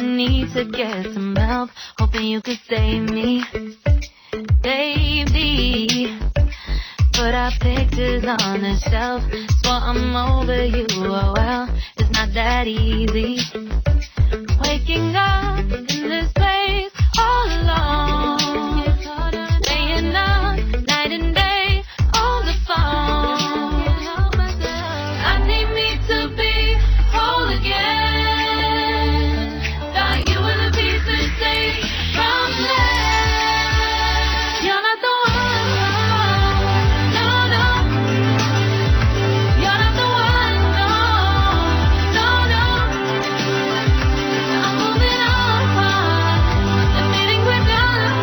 need to get some help, hoping you could save me, baby. Put our pictures on the shelf, swore I'm over you, oh well, it's not that easy. Waking up in this place all alone, staying up night and day on the phone. I need me to be whole again. Thought you were the piece to save from left. You're not the one, no, no. You're not the one, no, no, no. I'm moving on, the feeling we're done.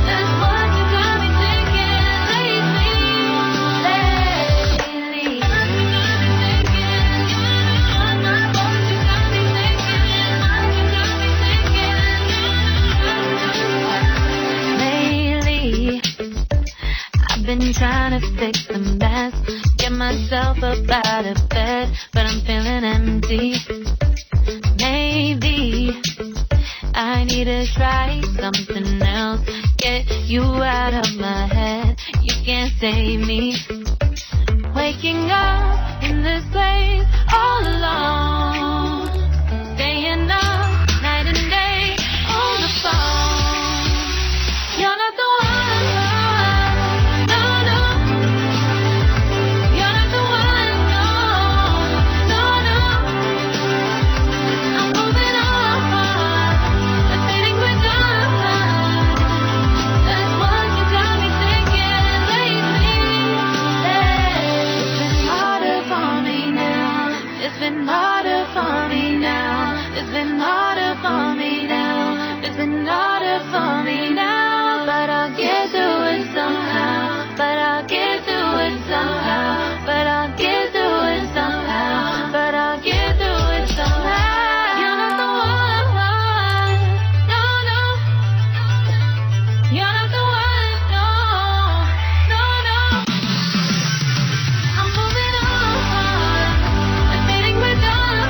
That's what you got me thinking lately. I've been trying to fix the mess, get myself up out of bed, but I'm feeling empty. Maybe I need to try something else, get you out of my head. You can't save me. Waking up in this place all alone, staying up night and day on the phone. You're not the one, no, no. You're not the one, no, no, no. I'm moving on, the feeling we're done. That's what you got me thinking lately. It's been harder for me now. It's been harder for me now. It's been harder for me now. It's been harder for me now. But I'll get through it somehow. But I'll get through it somehow. But I'll get through it somehow. But I'll get through it somehow. You're not the one, no, no. You're not the one, no, no, no. I'm moving on, the feeling we're done.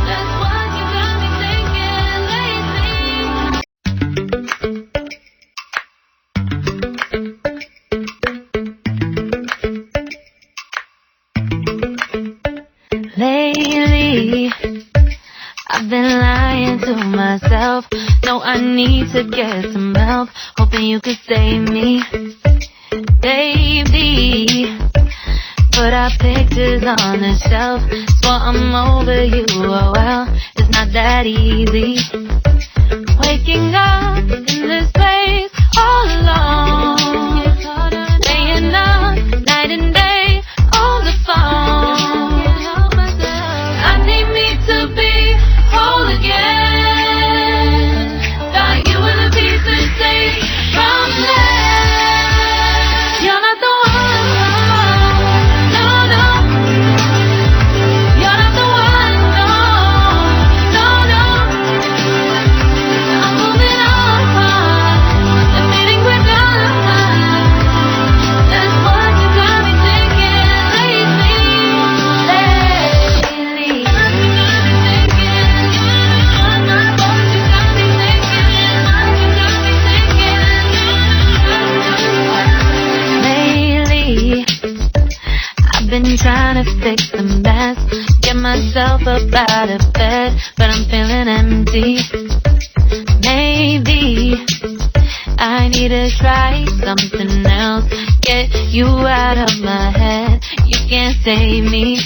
That's what you got me thinking lately. Lately, I've been lying to myself. No, I need to get some help, hoping you could save me, baby. Put our pictures on the shelf, swore I'm over you, oh well, it's not that easy. Waking up in this place all alone, staying up night and day on the phone. I need me to be whole again. Thought you were the piece to save from left. You're not the one, no, no. You're not the one, no, no, no. I'm moving on, the feeling we're done. That's what you got me thinking lately. I've been trying to fix the mess, get myself up out of bed, but I'm feeling empty. Maybe I need to try something else, get you out of my head. You can't save me.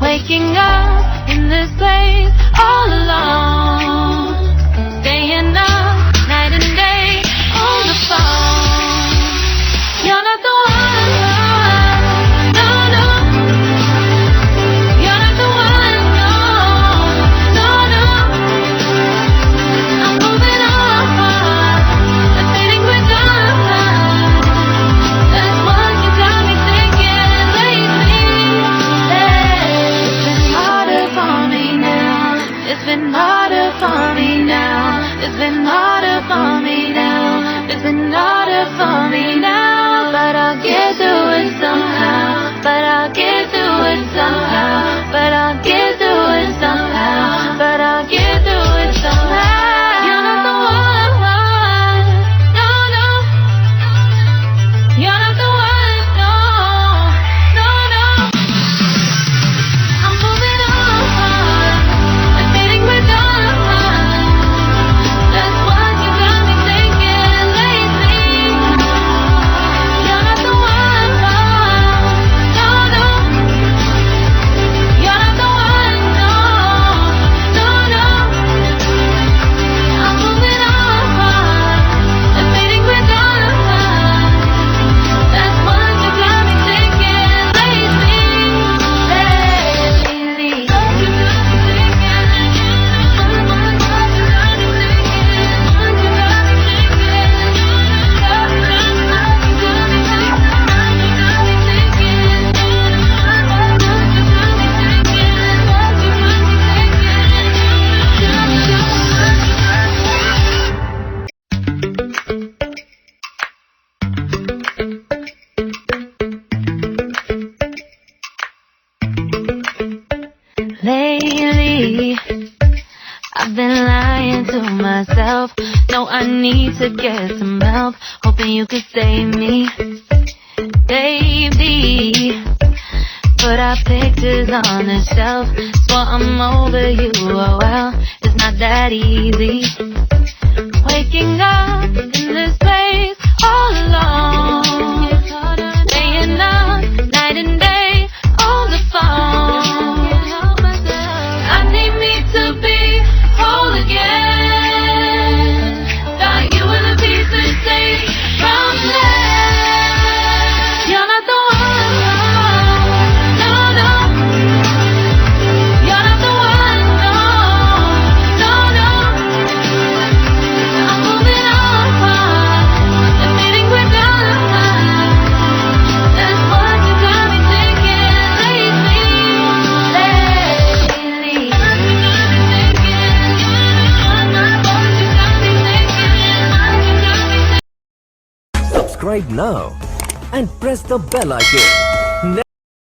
Waking up in this place all alone, staying up night and day on the phone. You're not the one, no, no. You're not the one, no, no, no. I'm moving on, the feeling we're done. That's what you got me thinking lately. It's been harder for me now. It's been harder for me now. It's been harder for me now. It's been harder for me now. But I'll get through it somehow. But I'll get through it somehow. But I'll get through it somehow. lately I've been lying to myself. No, I need to get some help. Hoping you could save me, baby. Put our pictures on the shelf. Swore I'm over you, oh well, it's not that easy. Waking up in this place all alone, staying up night and day on the phone. I need me to be whole again. Thought you were the piece to take from there. You're not the one, no, no. You're not the one, no, no, no. I'm moving on, admitting we're done. That's what you got me thinking lately. Subscribe now and press the bell icon.